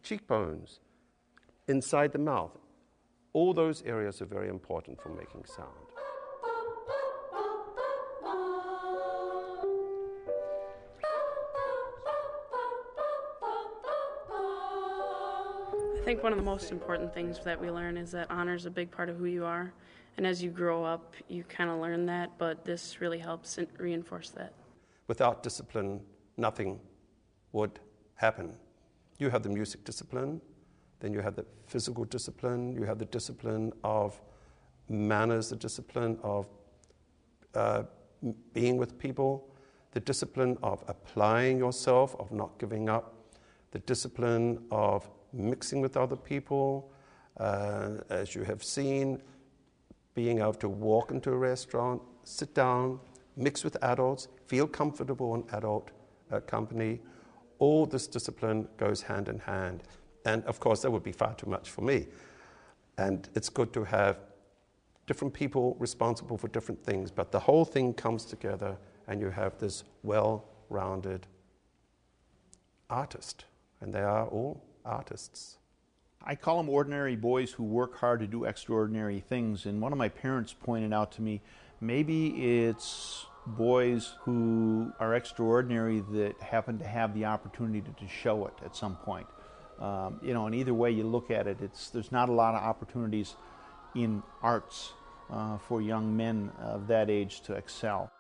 cheekbones, inside the mouth. All those areas are very important for making sound. I think one of the most important things that we learn is that honor is a big part of who you are. And as you grow up, you kind of learn that, but this really helps reinforce that. Without discipline, nothing would happen. You have the music discipline, then you have the physical discipline, you have the discipline of manners, the discipline of being with people, the discipline of applying yourself, of not giving up, the discipline of mixing with other people, as you have seen, being able to walk into a restaurant, sit down, mix with adults, feel comfortable in adult company. All this discipline goes hand in hand. And of course, that would be far too much for me. And it's good to have different people responsible for different things, but the whole thing comes together and you have this well-rounded artist. And they are all artists. I call them ordinary boys who work hard to do extraordinary things. And one of my parents pointed out to me, maybe it's boys who are extraordinary that happen to have the opportunity to show it at some point. And either way you look at it, there's not a lot of opportunities in arts for young men of that age to excel.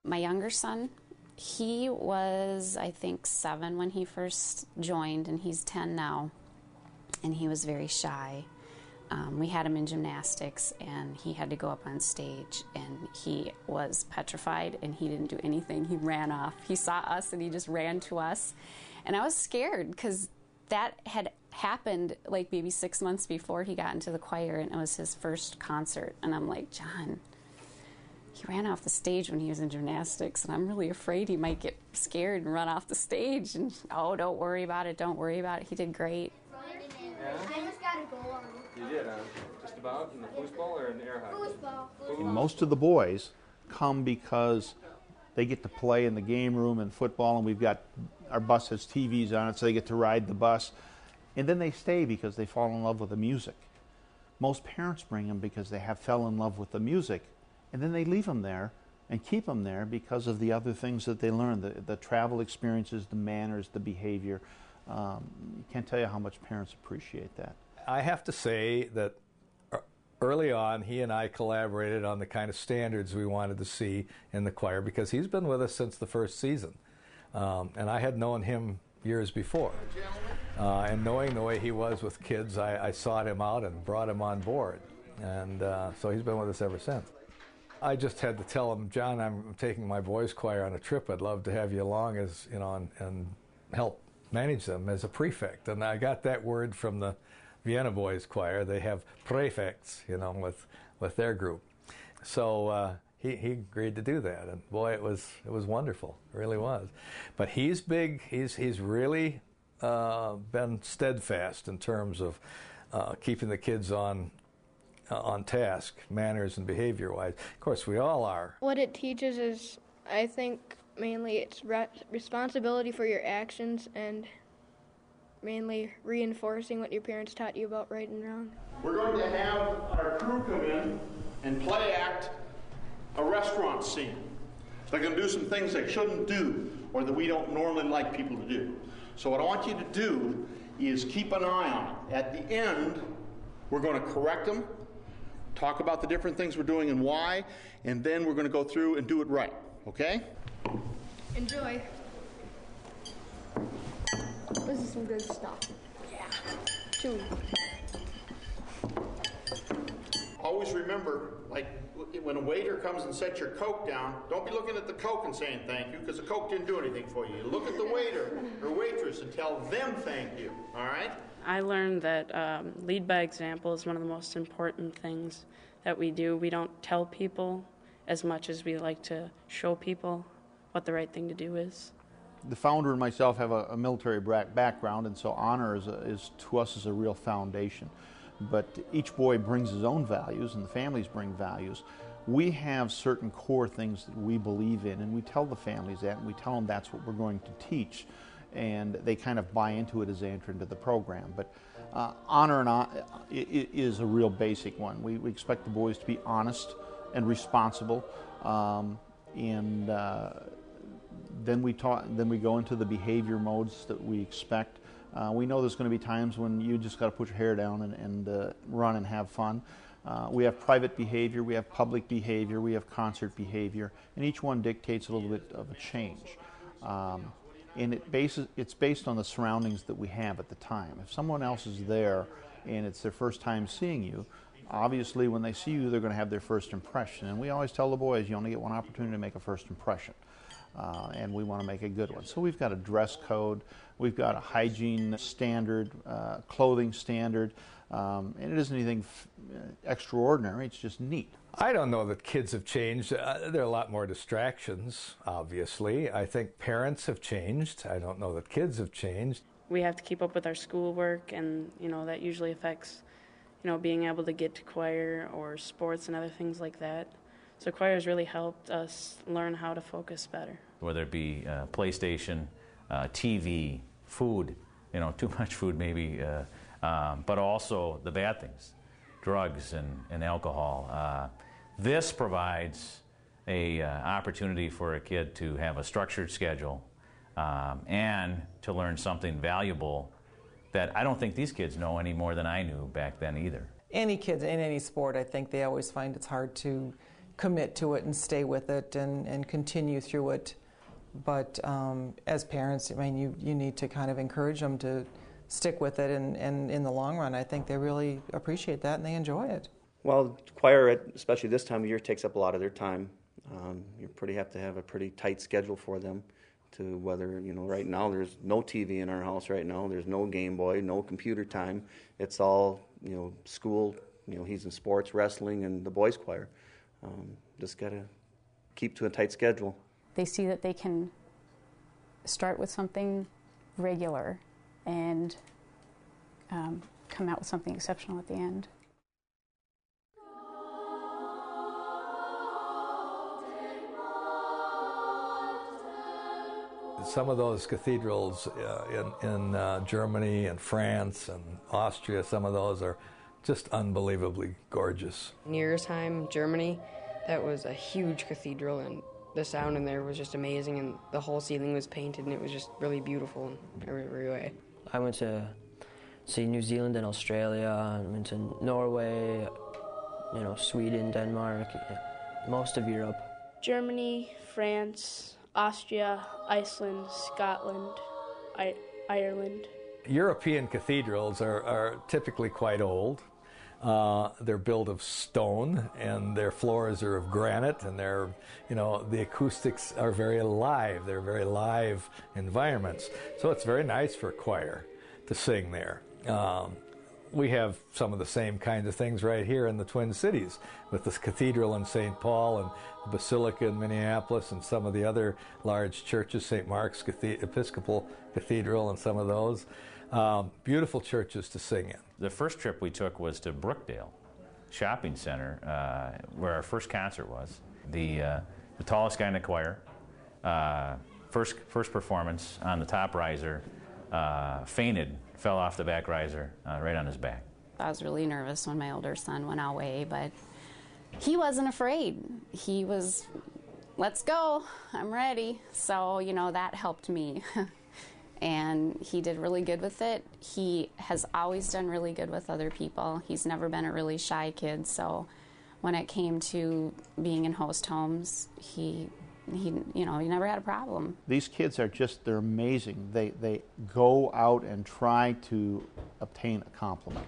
My younger son, he was, I think, 7 when he first joined, and he's 10 now. And he was very shy. We had him in gymnastics, and he had to go up on stage, and he was petrified, and he didn't do anything. He ran off. He saw us, and he just ran to us. And I was scared, because that had happened like maybe 6 months before he got into the choir, and it was his first concert. And I'm like, John, he ran off the stage when he was in gymnastics, and I'm really afraid he might get scared and run off the stage. And, oh, don't worry about it, don't worry about it. He did great. I just got a goal on it. You did, just about in the foosball or in the air hockey? Foosball. Most of the boys come because they get to play in the game room and football, and we've got, our bus has TVs on it, so they get to ride the bus. And then they stay because they fall in love with the music. Most parents bring them because they fell in love with the music, and then they leave them there and keep them there because of the other things that they learn, the travel experiences, the manners, the behavior. Can't tell you how much parents appreciate that. I have to say that early on, he and I collaborated on the kind of standards we wanted to see in the choir, because he's been with us since the first season. And I had known him years before. And knowing the way he was with kids, I sought him out and brought him on board. And so he's been with us ever since. I just had to tell him, John, I'm taking my boys' choir on a trip. I'd love to have you along as, and help manage them as a prefect. And I got that word from the Vienna Boys Choir. They have prefects, with their group. So he agreed to do that, and boy, it was wonderful. It really was. But he's big. He's really been steadfast in terms of keeping the kids on task, manners and behavior-wise. Of course, we all are. What it teaches is, I think, mainly it's responsibility for your actions, and mainly reinforcing what your parents taught you about right and wrong. We're going to have our crew come in and play act a restaurant scene. They're going to do some things they shouldn't do or that we don't normally like people to do. So what I want you to do is keep an eye on it. At the end, we're going to correct them, talk about the different things we're doing and why, and then we're going to go through and do it right. Okay? Enjoy. This is some good stuff. Yeah. Chewy. Always remember, like when a waiter comes and sets your Coke down, don't be looking at the Coke and saying thank you, because the Coke didn't do anything for you. You look at the waiter or waitress and tell them thank you, all right? I learned that lead by example is one of the most important things that we do. We don't tell people as much as we like to show people what the right thing to do is. The founder and myself have a military background, and so honor is to us is a real foundation. But each boy brings his own values, and the families bring values. We have certain core things that we believe in, and we tell the families that, and we tell them that's what we're going to teach. and they kind of buy into it as they enter into the program. But honor and is a real basic one. We expect the boys to be honest and responsible, and then we go into the behavior modes that we expect. We know there's going to be times when you just got to put your hair down and run and have fun. We have private behavior, we have public behavior, we have concert behavior, and each one dictates a little bit of a change. And it's based on the surroundings that we have at the time. If someone else is there and it's their first time seeing you, obviously when they see you, they're going to have their first impression. And we always tell the boys, you only get one opportunity to make a first impression. And we want to make a good one. So we've got a dress code, we've got a hygiene standard, clothing standard, and it isn't anything extraordinary, it's just neat. I don't know that kids have changed. There are a lot more distractions, obviously. I think parents have changed. I don't know that kids have changed. We have to keep up with our schoolwork, and that usually affects being able to get to choir or sports and other things like that. So choir has really helped us learn how to focus better. Whether it be PlayStation, TV, food, too much food maybe, but also the bad things, drugs and alcohol. This provides a opportunity for a kid to have a structured schedule and to learn something valuable that I don't think these kids know any more than I knew back then either. Any kids in any sport, I think they always find it's hard to commit to it and stay with it and continue through it. But as parents, you need to kind of encourage them to stick with it, and in the long run, I think they really appreciate that and they enjoy it. Well, choir, especially this time of year, takes up a lot of their time. You have to have a pretty tight schedule for them. To whether, right now there's no TV in our house right now, there's no Game Boy, no computer time. It's all, school, he's in sports, wrestling, and the boys' choir. Just got to keep to a tight schedule. They see that they can start with something regular and come out with something exceptional at the end. Some of those cathedrals in Germany and France and Austria, some of those are just unbelievably gorgeous. Niersheim, Germany, that was a huge cathedral, and the sound in there was just amazing, and the whole ceiling was painted, and it was just really beautiful in every way. I went to see New Zealand and Australia, I went to Norway, Sweden, Denmark, most of Europe. Germany, France, Austria, Iceland, Scotland, Ireland. European cathedrals are typically quite old. They're built of stone, and their floors are of granite, and the acoustics are very live. They're very live environments. So it's very nice for choir to sing there. We have some of the same kinds of things right here in the Twin Cities with this cathedral in St. Paul and the Basilica in Minneapolis and some of the other large churches, St. Mark's Episcopal Cathedral and some of those. Beautiful churches to sing in. The first trip we took was to Brookdale Shopping Center, where our first concert was. The tallest guy in the choir, first performance on the top riser, fainted, fell off the back riser right on his back. I was really nervous when my older son went away, but he wasn't afraid. He was, let's go, I'm ready. So, that helped me. And he did really good with it. He has always done really good with other people. He's never been a really shy kid, so when it came to being in host homes, he never had a problem. These kids they're amazing. They go out and try to obtain a compliment.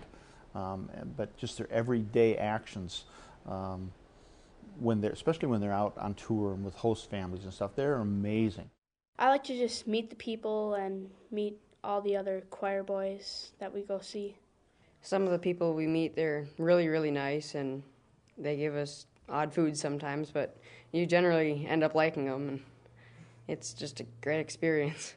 But just their everyday actions, especially when they're out on tour and with host families and stuff, they're amazing. I like to just meet the people and meet all the other choir boys that we go see. Some of the people we meet, they're really, really nice, and they give us odd food sometimes, but you generally end up liking them, and it's just a great experience.